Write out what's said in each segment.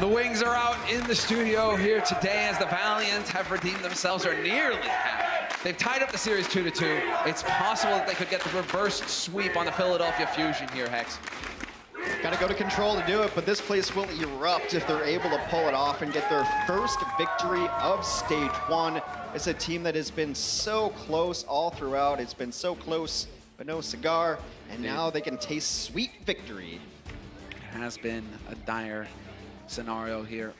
The wings are out in the studio here today as the Valiant have redeemed themselves, or nearly have. They've tied up the series 2-2. It's possible that they could get the reverse sweep on the Philadelphia Fusion here, Hex. Got to go to control to do it, but this place will erupt if they're able to pull it off and get their first victory of stage 1. It's a team that has been so close all throughout. It's been so close, but no cigar, and now they can taste sweet victory. It has been a dire scenario here.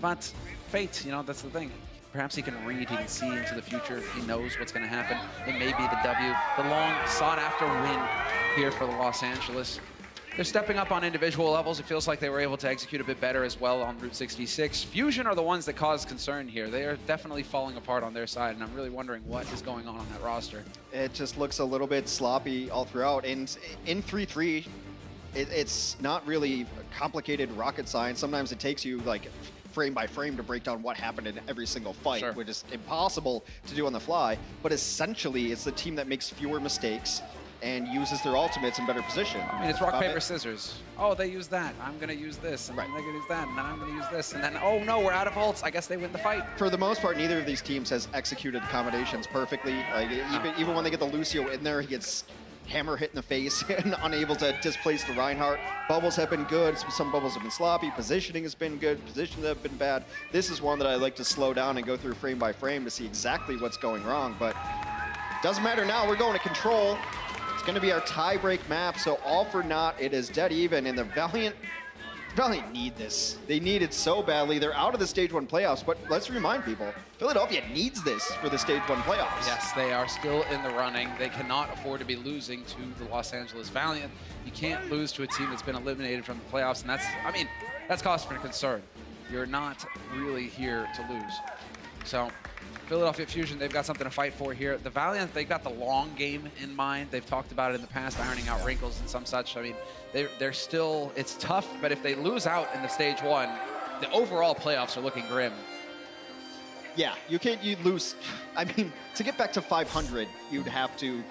But fate, you know, that's the thing. Perhaps he can read, he can see into the future. He knows what's going to happen. It may be the W, the long sought-after win here for the Los Angeles. They're stepping up on individual levels. It feels like they were able to execute a bit better as well on Route 66. Fusion are the ones that cause concern here. They are definitely falling apart on their side, and I'm really wondering what is going on that roster. It just looks a little bit sloppy all throughout. And in 3-3, it's not really complicated rocket science. Sometimes it takes you like frame by frame to break down what happened in every single fight, sure, which is impossible to do on the fly. But essentially, it's the team that makes fewer mistakes and uses their ultimates in better position. I mean, it's rock, paper, scissors. Oh, they use that. I'm going to use this. And right. They're going to use that. And then I'm going to use this. And then, oh, no, we're out of ults. I guess they win the fight. For the most part, neither of these teams has executed combinations perfectly. Like, even when they get the Lucio in there, he gets hammer hit in the face and unable to displace the Reinhardt. Bubbles have been good. Some bubbles have been sloppy. Positioning has been good. Positions have been bad. This is one that I like to slow down and go through frame by frame to see exactly what's going wrong. But doesn't matter now. We're going to control. It's going to be our tie-break map. So all for naught. It is dead even. And the Valiant need this. They need it so badly. They're out of the Stage 1 playoffs, but let's remind people, Philadelphia needs this for the Stage 1 playoffs. Yes, they are still in the running. They cannot afford to be losing to the Los Angeles Valiant. You can't lose to a team that's been eliminated from the playoffs, and that's, I mean, that's cause for concern. You're not really here to lose. So, Philadelphia Fusion, they've got something to fight for here. The Valiant, they've got the long game in mind. They've talked about it in the past, ironing out wrinkles and some such. I mean, they're still, it's tough, but if they lose out in the Stage 1, the overall playoffs are looking grim. Yeah, you lose. I mean, to get back to 500, you'd have to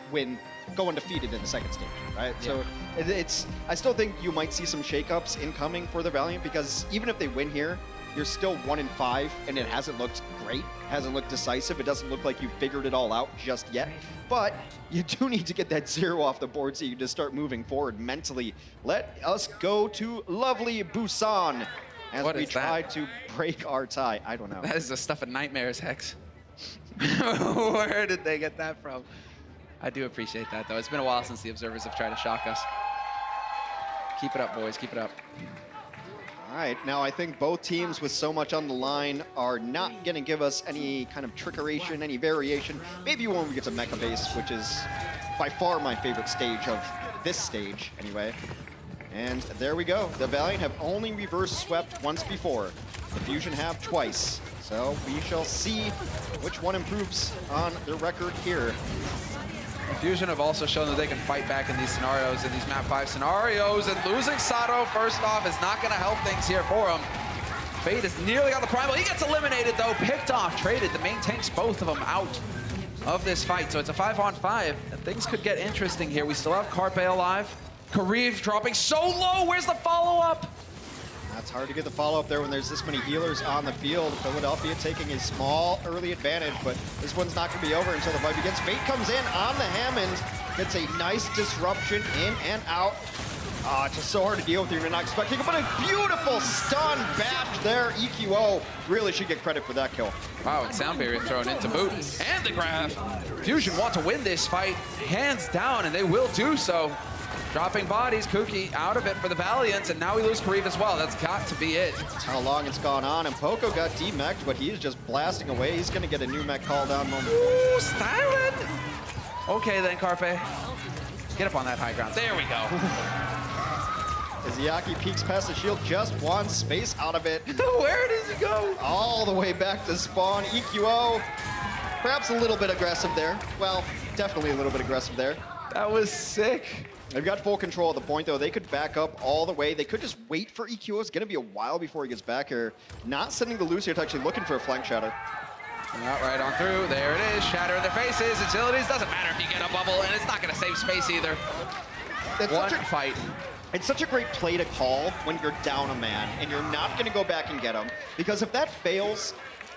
go undefeated in the second stage, right? Yeah. So I still think you might see some shakeups incoming for the Valiant, because even if they win here, you're still 1-5, and it hasn't looked great, hasn't looked decisive. It doesn't look like you've figured it all out just yet. But you do need to get that 0 off the board so you can just start moving forward mentally. Let us go to lovely Busan as we try to break our tie. I don't know. That is the stuff of nightmares, Hex. Where did they get that from? I do appreciate that, though. It's been a while since the observers have tried to shock us. Keep it up, boys. Keep it up. All right, now I think both teams with so much on the line are not going to give us any kind of trickeration, any variation. Maybe when we get to Mecha Base, which is by far my favorite stage of this stage, anyway. And there we go. The Valiant have only reverse swept once before. The Fusion have twice. So we shall see which one improves on their record here. Fusion have also shown that they can fight back in these scenarios, in these map 5 scenarios, and losing Sato first off is not going to help things here for him. Fate is nearly on the primal. He gets eliminated though, picked off, traded. The main tanks, both of them out of this fight. So it's a 5-on-5. Things could get interesting here. We still have Carpe alive. Kariv dropping so low. Where's the follow-up? It's hard to get the follow-up there when there's this many healers on the field. Philadelphia taking a small early advantage, but this one's not going to be over until the fight begins. Fate comes in on the Hammond, gets a nice disruption in and out. It's just so hard to deal with. You're not expecting it, but a beautiful stun bash there. EQO really should get credit for that kill. Wow, and Sound Barrier thrown into boot. And the grab. Fusion want to win this fight hands down, and they will do so. Dropping bodies, Kuki out of it for the Valiant, and now we lose Kariv as well. That's got to be it. That's how long it's gone on, and Poco got demech'd, but he's just blasting away. He's gonna get a new mech call down moment. Ooh, styling! Okay then, Carpe. Get up on that high ground. There we go. Izayaki peeks past the shield, just one space out of it. Where does he go? All the way back to spawn. EQO, perhaps a little bit aggressive there. Well, definitely a little bit aggressive there. That was sick. They've got full control at the point, though. They could back up all the way. They could just wait for EQO. It's going to be a while before he gets back here. Not sending the Lucio to actually looking for a flank shatter. Not right on through. There it is. Shatter in their faces. Utilities. Doesn't matter if you get a bubble, and it's not going to save space either. That's one fight. It's such a great play to call when you're down a man and you're not going to go back and get him. Because if that fails,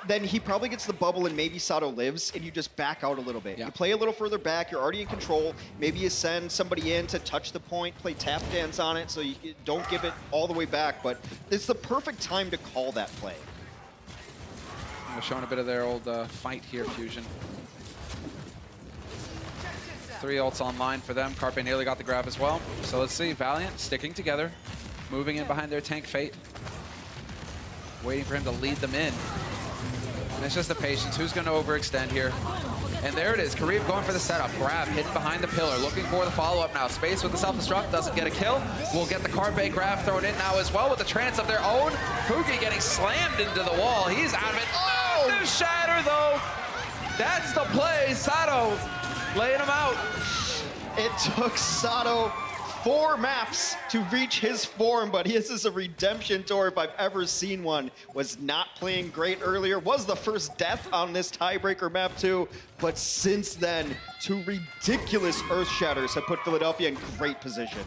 then he probably gets the bubble and maybe Sato lives and you just back out a little bit. Yeah. You play a little further back, you're already in control. Maybe you send somebody in to touch the point, play tap dance on it so you don't give it all the way back. But it's the perfect time to call that play. We're showing a bit of their old fight here, Fusion. 3 ults online for them. Carpe nearly got the grab as well. So let's see, Valiant sticking together, moving in behind their tank Fate, waiting for him to lead them in. And it's just the patience. Who's going to overextend here? And there it is. Karib going for the setup. Grab hidden behind the pillar. Looking for the follow-up now. Space with the self-destruct. Doesn't get a kill. We'll get the Carpe grab thrown in now as well with the trance of their own. Puckett getting slammed into the wall. He's out of it. Oh! The shatter, though. That's the play. Sato laying him out. It took Sato 4 maps to reach his form, but his is a redemption tour if I've ever seen one. Was not playing great earlier, was the first death on this tiebreaker map too, but since then, 2 ridiculous Earth Shatters have put Philadelphia in great position.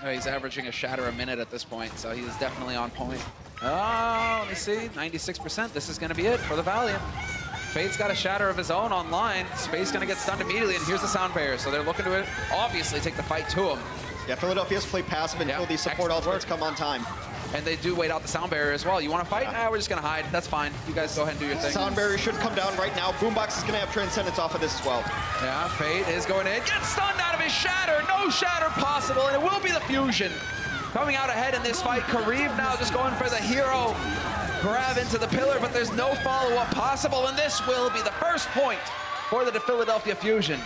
He's averaging a shatter a minute at this point, so he's definitely on point. Oh, let me see, 96%. This is gonna be it for the Valiant. Fate's got a shatter of his own online. Space gonna get stunned immediately, and here's the sound barrier, so they're looking to obviously take the fight to him. Yeah, Philadelphia's play passive until these support ultimates come on time. And they do wait out the sound barrier as well. You want to fight? Nah, we're just going to hide. That's fine. You guys go ahead and do your thing. Sound barrier should come down right now. Boombox is going to have Transcendence off of this as well. Yeah, Fate is going in. Gets stunned out of his shatter. No shatter possible, and it will be the Fusion. Coming out ahead in this fight. Karib now just going for the hero grab into the pillar, but there's no follow-up possible, and this will be the first point for the Philadelphia Fusion.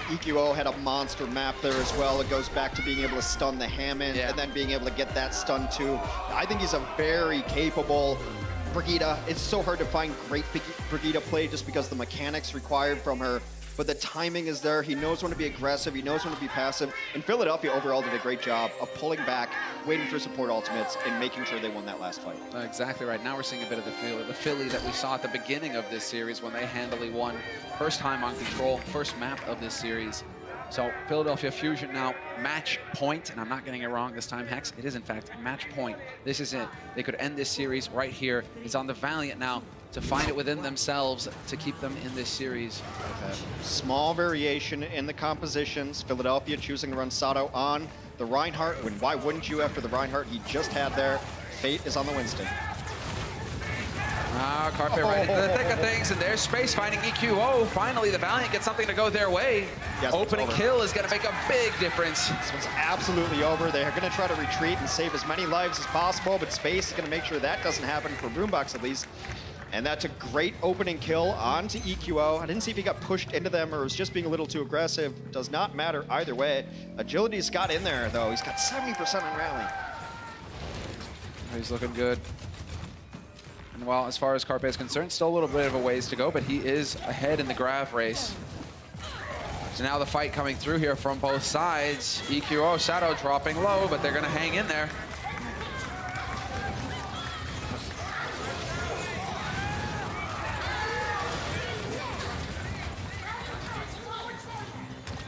EQO had a monster map there as well. It goes back to being able to stun the Hammond and then being able to get that stun too. I think he's a very capable Brigitte. It's so hard to find great Brigitte play just because the mechanics required from her, but the timing is there. He knows when to be aggressive. He knows when to be passive. And Philadelphia overall did a great job of pulling back, waiting for support ultimates, and making sure they won that last fight. Exactly right. Now we're seeing a bit of the Philly that we saw at the beginning of this series when they handily won. First time on control, first map of this series. So Philadelphia Fusion now match point, and I'm not getting it wrong this time, Hex. It is in fact match point. This is it. They could end this series right here. It's on the Valiant now to find it within themselves to keep them in this series. Small variation in the compositions. Philadelphia choosing to run Sato on the Reinhardt. When why wouldn't you after the Reinhardt he just had there? Fate is on the Winston. Carpe right into the thick of things, and there's Space finding EQO. Finally, the Valiant gets something to go their way. Yes, opening kill is going to make a big difference. This one's absolutely over. They're going to try to retreat and save as many lives as possible, but Space is going to make sure that doesn't happen for Boombox at least. And that's a great opening kill onto EQO. I didn't see if he got pushed into them or was just being a little too aggressive. Does not matter either way. Agility's got in there, though. He's got 70% on rally. He's looking good. And well, as far as Carpe is concerned, still a little bit of a ways to go, but he is ahead in the grab race. So now the fight coming through here from both sides. EQO, Sato dropping low, but they're going to hang in there.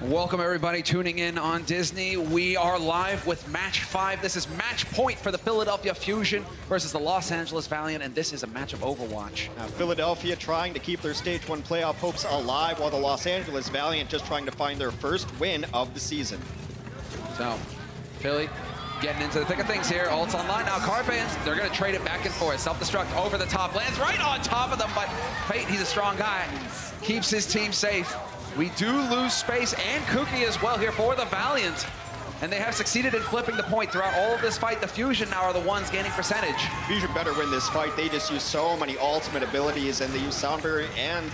Welcome everybody tuning in on Disney. We are live with match 5. This is match point for the Philadelphia Fusion versus the Los Angeles Valiant, and this is a match of Overwatch. Now, Philadelphia trying to keep their Stage 1 playoff hopes alive, while the Los Angeles Valiant just trying to find their first win of the season. So, Philly getting into the thick of things here. Ult's online now. Carpans, they're going to trade it back and forth. Self-destruct over the top. Lands right on top of them, but Fate, he's a strong guy. Keeps his team safe. We do lose Space and Cookie as well here for the Valiant. And they have succeeded in flipping the point throughout all of this fight. The Fusion now are the ones gaining percentage. Fusion better win this fight. They just use so many ultimate abilities, and they use Sound Barrier and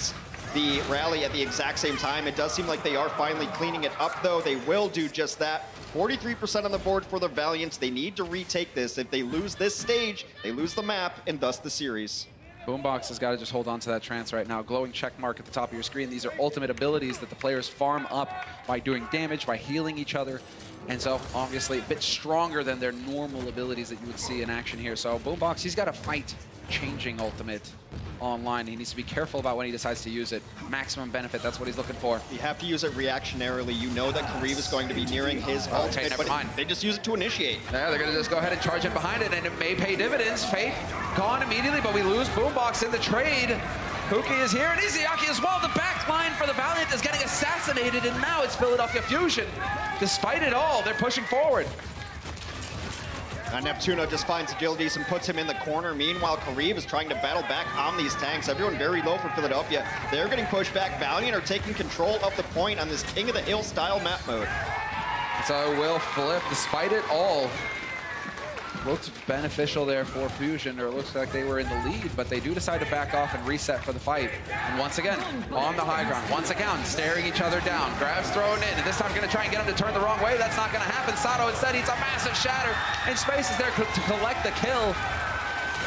the Rally at the exact same time. It does seem like they are finally cleaning it up, though. They will do just that. 43% on the board for the Valiants. They need to retake this. If they lose this stage, they lose the map, and thus the series. Boombox has got to just hold on to that trance right now. Glowing check mark at the top of your screen. These are ultimate abilities that the players farm up by doing damage, by healing each other. And so, obviously, a bit stronger than their normal abilities that you would see in action here. So, Boombox, he's got to fight changing ultimate online. He needs to be careful about when he decides to use it. Maximum benefit, that's what he's looking for. You have to use it reactionarily. You know that Kariv is going to be nearing his ultimate, but they just use it to initiate. Yeah, they're going to just go ahead and charge in behind it, and it may pay dividends. Fate gone immediately, but we lose Boombox in the trade. Pookie is here, and Izayaki as well. The back line for the Valiant is getting assassinated, and now it's Philadelphia Fusion. Despite it all, they're pushing forward. Neptuno just finds Agilities and puts him in the corner. Meanwhile, Kariv is trying to battle back on these tanks. Everyone very low for Philadelphia. They're getting pushed back. Valiant are taking control of the point on this King of the Hill style map mode. So it will flip despite it all. Looked beneficial there for Fusion, or it looks like they were in the lead, but they do decide to back off and reset for the fight. And once again, on the high ground, once again, staring each other down. Grabs thrown in, and this time going to try and get him to turn the wrong way. That's not going to happen. Sato instead eats a massive shatter, and Space is there to collect the kill.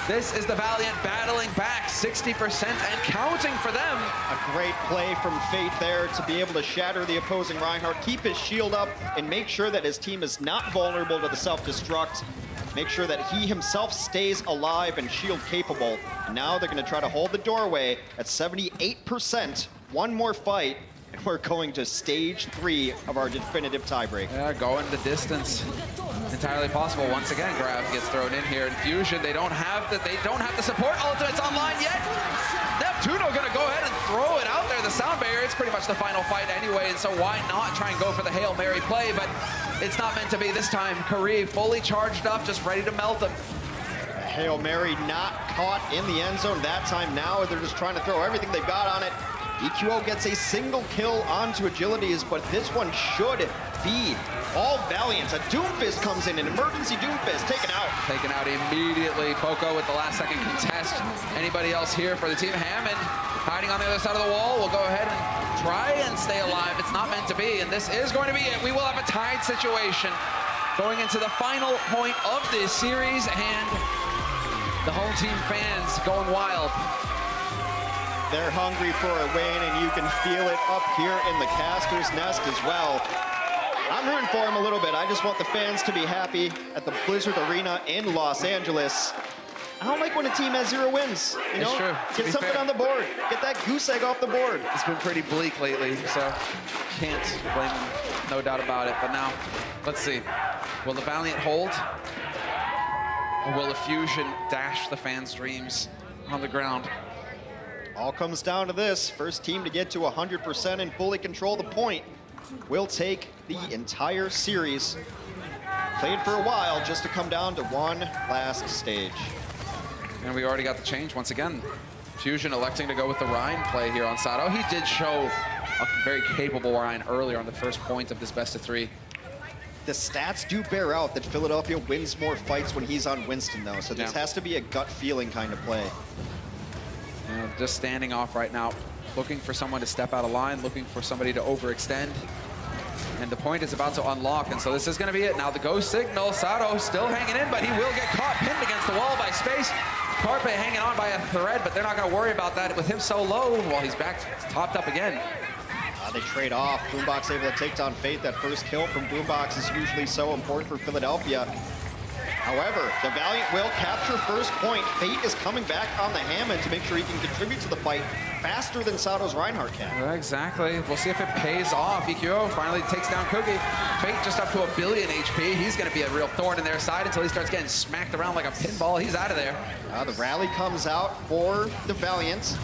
This is the Valiant battling back, 60% and counting for them. A great play from Fate there to be able to shatter the opposing Reinhardt, keep his shield up, and make sure that his team is not vulnerable to the self-destruct. Make sure that he himself stays alive and shield capable. Now they're going to try to hold the doorway at 78%. One more fight, and we're going to stage 3 of our definitive tiebreak. Yeah, going the distance. Entirely possible. Once again, Grab gets thrown in here. And Fusion, they don't have the support ultimates online yet. Neptuno gonna go ahead and throw it out there. The sound barrier, it's pretty much the final fight anyway, and so why not try and go for the Hail Mary play, but it's not meant to be this time. Kariv fully charged up, just ready to melt them. Hail Mary not caught in the end zone that time. Now they're just trying to throw everything they've got on it. EQO gets a single kill onto Agilities, but this one should be all Valiant. A Doomfist comes in, an emergency Doomfist, taken out. Taken out immediately. Poco with the last second contest. Anybody else here for the team? Hammond hiding on the other side of the wall. We'll go ahead and try and stay alive. It's not meant to be, and this is going to be it. We will have a tied situation going into the final point of this series, and the home team fans going wild. They're hungry for a win, and you can feel it up here in the Caster's Nest as well. I'm rooting for them a little bit. I just want the fans to be happy at the Blizzard Arena in Los Angeles. I don't like when a team has 0 wins. You know, true. Get something on the board. Get that goose egg off the board. It's been pretty bleak lately, so can't blame them, no doubt about it. But now, let's see. Will the Valiant hold? Or will the Fusion dash the fans' dreams on the ground? All comes down to this. First team to get to 100% and fully control the point will take the entire series. Played for a while just to come down to one last stage. And we already got the change once again. Fusion electing to go with the Rhine play here on Sato. He did show a very capable Rhine earlier on the first point of this best of 3. The stats do bear out that Philadelphia wins more fights when he's on Winston, though. So this has to be a gut feeling kind of play. You know, just standing off right now, looking for someone to step out of line, looking for somebody to overextend. And the point is about to unlock, and so this is going to be it. Now the go signal, Sato still hanging in, but he will get caught, pinned against the wall by Space. Carpe hanging on by a thread, but they're not going to worry about that with him so low while he's back topped up again. They trade off. Boombox able to take down Fate. That first kill from Boombox is usually so important for Philadelphia. However, the Valiant will capture first point. Fate is coming back on the Hammond to make sure he can contribute to the fight faster than Sato's Reinhardt can. Yeah, exactly. We'll see if it pays off. EQO finally takes down Cookie. Fate just up to 1 billion HP. He's going to be a real thorn in their side until he starts getting smacked around like a pinball. He's out of there. The rally comes out for the Valiant.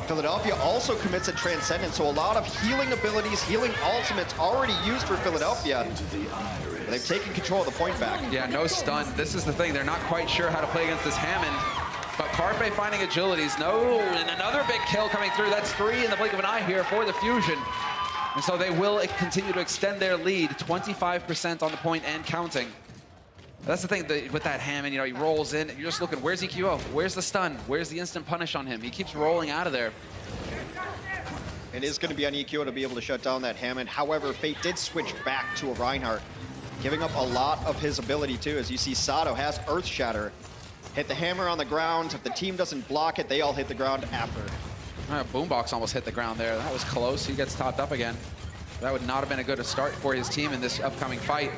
Philadelphia also commits a Transcendence, so a lot of healing abilities, healing ultimates already used for Philadelphia. They've taken control of the point back. Yeah, no stun. This is the thing. They're not quite sure how to play against this Hammond. But Carpe finding Agilities. No, and another big kill coming through. That's 3 in the blink of an eye here for the Fusion. And so they will continue to extend their lead. 25% on the point and counting. That's the thing with that Hammond, you know, he rolls in. You're just looking, where's EQO? Where's the stun? Where's the instant punish on him? He keeps rolling out of there. It is going to be on EQO to be able to shut down that Hammond. However, Fate did switch back to a Reinhardt, giving up a lot of his ability too. As you see, Sato has Earth Shatter. Hit the hammer on the ground. If the team doesn't block it, they all hit the ground after. Boombox almost hit the ground there. That was close. He gets topped up again. That would not have been a good start for his team in this upcoming fight.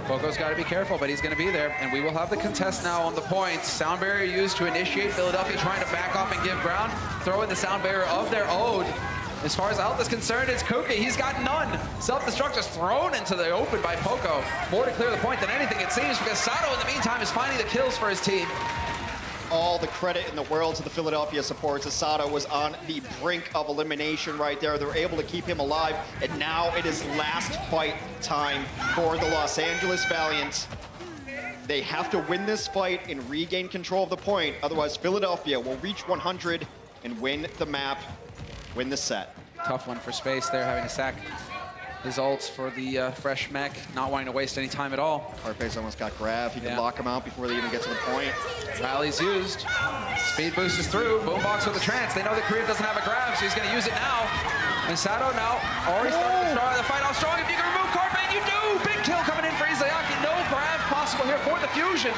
Poco's got to be careful, but he's going to be there. And we will have the contest now on the points. Sound barrier used to initiate. Philadelphia trying to back off and give ground. Throw in the sound barrier of their own. As far as Alt is concerned, it's Kuki. He's got none. Self-destruct just thrown into the open by Poco. More to clear the point than anything, it seems, because Sato, in the meantime, is finding the kills for his team. All the credit in the world to the Philadelphia supports. Sato was on the brink of elimination right there. They were able to keep him alive, and now it is last fight time for the Los Angeles Valiant. They have to win this fight and regain control of the point. Otherwise, Philadelphia will reach 100 and win the map, win the set. Tough one for Space there, having to sack his ults for the fresh mech, not wanting to waste any time at all. Carpe's almost got grab. He can lock him out before they even get to the point. Rally's used. Speed boost is through. Boombox with the trance. They know that Korea doesn't have a grab, so he's going to use it now. And Sato now already starting to start the fight off strong. If you can remove Carpe, you do! Big kill coming in for Izayaki. No grab possible here for the Fusion.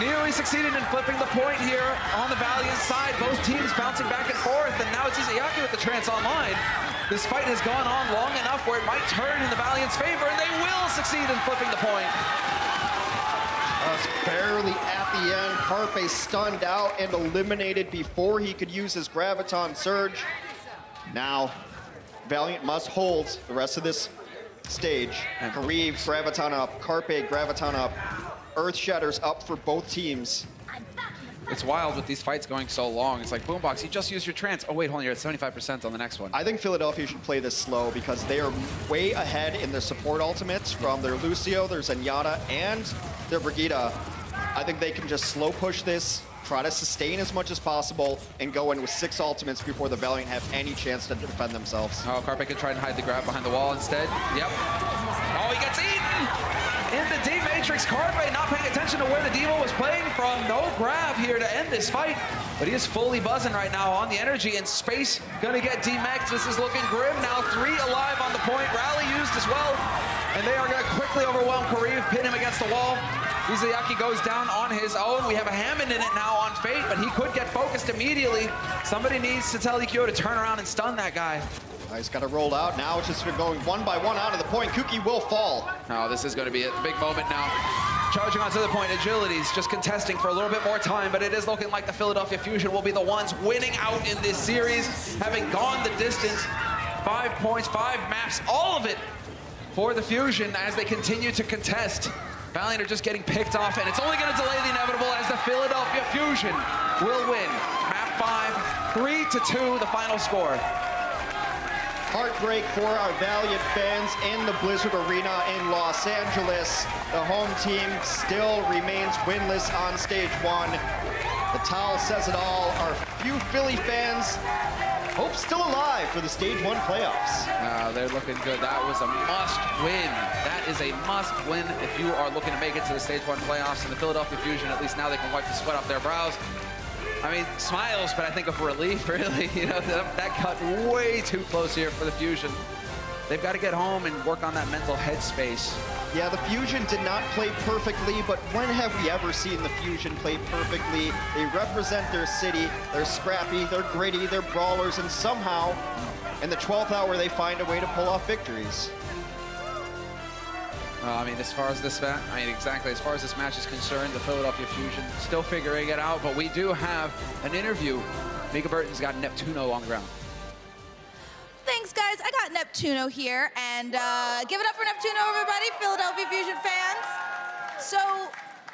Nearly succeeded in flipping the point here on the Valiant side. Both teams bouncing back and forth, and now it's Izayaki with the trance online. This fight has gone on long enough where it might turn in the Valiant's favor, and they will succeed in flipping the point. Just barely at the end. Carpe stunned out and eliminated before he could use his Graviton Surge. Now, Valiant must hold the rest of this stage. Kariv, Graviton up. Carpe, Graviton up. Earth Shatters up for both teams. It's wild with these fights going so long. It's like, Boombox, you just used your trance. Oh, wait, hold on, you're at 75% on the next one. I think Philadelphia should play this slow because they are way ahead in their support ultimates from their Lucio, their Zenyatta, and their Brigitte. I think they can just slow push this, try to sustain as much as possible, and go in with 6 ultimates before the Valiant have any chance to defend themselves. Oh, Carpe can try and hide the grab behind the wall instead. Yep. Oh, he gets eaten! In the D-Matrix, Carpe not paying attention to where the Devo was playing from. No grab here to end this fight, but he is fully buzzing right now on the energy, and Space gonna get D-Max. This is looking grim now. 3 alive on the point. Rally used as well, and they are gonna quickly overwhelm Kariv, pin him against the wall. Izayaki goes down on his own. We have a Hammond in it now on Fate, but he could get focused immediately. Somebody needs to tell Ikkyo to turn around and stun that guy. He's got to roll out. Now it's just going one by one out of the point. Kuki will fall. Oh, this is going to be a big moment now. Charging onto the point, Agility's just contesting for a little bit more time, but it is looking like the Philadelphia Fusion will be the ones winning out in this series, having gone the distance. 5 points, 5 maps, all of it for the Fusion as they continue to contest. Valiant are just getting picked off, and it's only going to delay the inevitable as the Philadelphia Fusion will win. Map 5, 3-2, the final score. Heartbreak for our Valiant fans in the Blizzard Arena in Los Angeles. The home team still remains winless on stage 1. The towel says it all. Our few Philly fans, hope still alive for the stage 1 playoffs. They're looking good. That was a must win. That is a must win if you are looking to make it to the stage 1 playoffs. And the Philadelphia Fusion, at least now they can wipe the sweat off their brows. I mean, smiles, but I think of relief, really. You know, that got way too close here for the Fusion. They've got to get home and work on that mental headspace. Yeah, the Fusion did not play perfectly, but when have we ever seen the Fusion play perfectly? They represent their city, they're scrappy, they're gritty, they're brawlers, and somehow, in the 12th hour, they find a way to pull off victories. I mean, as far as this match, as far as this match is concerned, the Philadelphia Fusion still figuring it out, but we do have an interview. Mica Burton's got Neptuno on the ground. Thanks, guys. I got Neptuno here, and give it up for Neptuno, everybody, Philadelphia Fusion fans. So,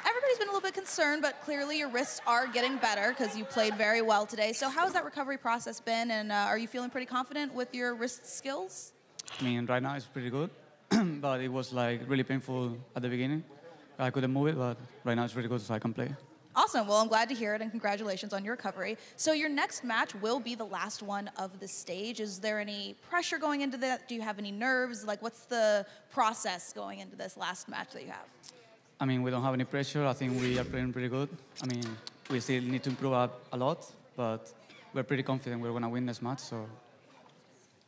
everybody's been a little bit concerned, but clearly your wrists are getting better because you played very well today. So how has that recovery process been, and are you feeling pretty confident with your wrist skills? I mean, right now it's pretty good. But it was like really painful at the beginning. I couldn't move it, but right now it's really good, so I can play. Awesome. Well, I'm glad to hear it, and congratulations on your recovery. So your next match will be the last one of the stage. Is there any pressure going into that? Do you have any nerves? Like, what's the process going into this last match that you have? I mean, we don't have any pressure. I think we are playing pretty good. I mean, we still need to improve a lot, but we're pretty confident we're going to win this match, so...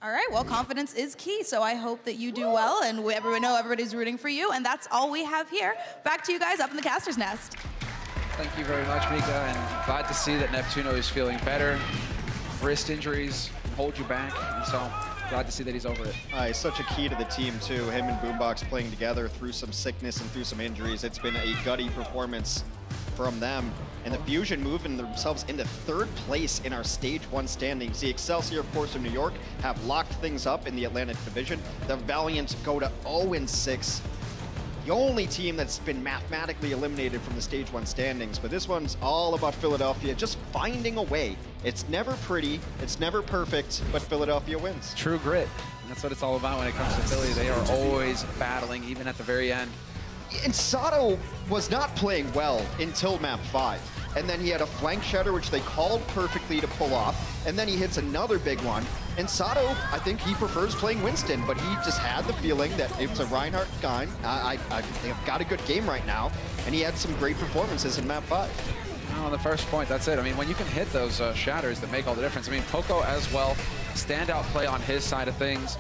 All right, well, confidence is key, so I hope that you do well, and everyone know everybody's rooting for you, and that's all we have here. Back to you guys up in the caster's nest. Thank you very much, Mica, and glad to see that Neptuno is feeling better. Wrist injuries hold you back, and so glad to see that he's over it. He's such a key to the team, too. Him and Boombox playing together through some sickness and through some injuries. It's been a gutty performance from them. And the Fusion moving themselves into 3rd place in our Stage 1 standings. The Excelsior, of course, of New York have locked things up in the Atlantic Division. The Valiant go to 0-6. The only team that's been mathematically eliminated from the Stage 1 standings, but this one's all about Philadelphia just finding a way. It's never pretty, it's never perfect, but Philadelphia wins. True grit. And that's what it's all about when it comes to Philly. They are always battling, even at the very end. And Sato was not playing well until map 5. And then he had a flank shatter, which they called perfectly to pull off. And then he hits another big one. And Sato, I think he prefers playing Winston, but he just had the feeling that it's a Reinhardt guy. They've got a good game right now. And he had some great performances in map 5. On the first point, that's it. I mean, when you can hit those shatters that make all the difference. I mean, Poco as well, standout play on his side of things.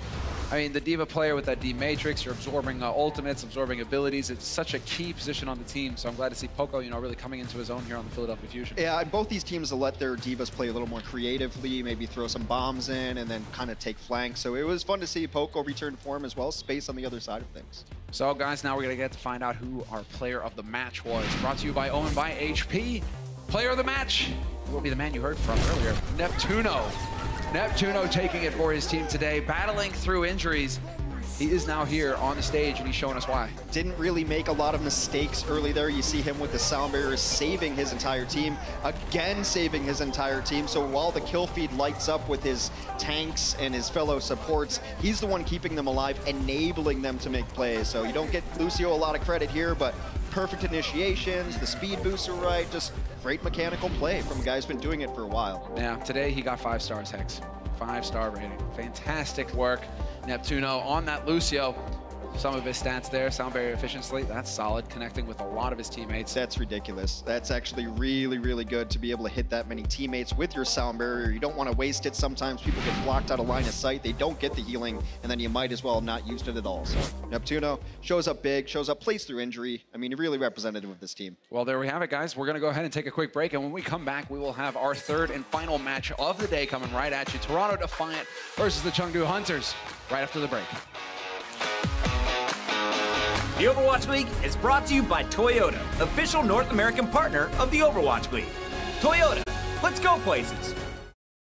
I mean, the D.Va player with that D-Matrix, you're absorbing ultimates, absorbing abilities. It's such a key position on the team, so I'm glad to see Poco, you know, really coming into his own here on the Philadelphia Fusion. Yeah, and both these teams will let their D.Vas play a little more creatively, maybe throw some bombs in and then kind of take flanks. So it was fun to see Poco return to form as well, space on the other side of things. So, guys, now we're going to get to find out who our player of the match was. Brought to you by Owen by HP. Player of the match will be the man you heard from earlier, Neptuno. Neptuno taking it for his team today, battling through injuries. He is now here on the stage, and he's showing us why. Didn't really make a lot of mistakes early there. You see him with the sound barriers saving his entire team, again saving his entire team. So while the kill feed lights up with his tanks and his fellow supports, he's the one keeping them alive, enabling them to make plays. So you don't get Lucio a lot of credit here, but perfect initiations, the speed boosts are right, just great mechanical play from a guy who's been doing it for a while. Yeah, today he got 5 stars, Hex. 5-star rating. Fantastic work, Neptuno, on that Lucio. Some of his stats there, sound barrier efficiency, that's solid, connecting with a lot of his teammates. That's ridiculous. That's actually really, really good to be able to hit that many teammates with your sound barrier. You don't want to waste it. Sometimes people get blocked out of line of sight. They don't get the healing, and then you might as well have not used it at all. So Neptuno shows up big, shows up, plays through injury. I mean, really representative of this team. Well, there we have it, guys. We're going to go ahead and take a quick break, and when we come back, we will have our 3rd and final match of the day coming right at you. Toronto Defiant versus the Chengdu Hunters, right after the break. The Overwatch League is brought to you by Toyota, official North American partner of the Overwatch League. Toyota, let's go places.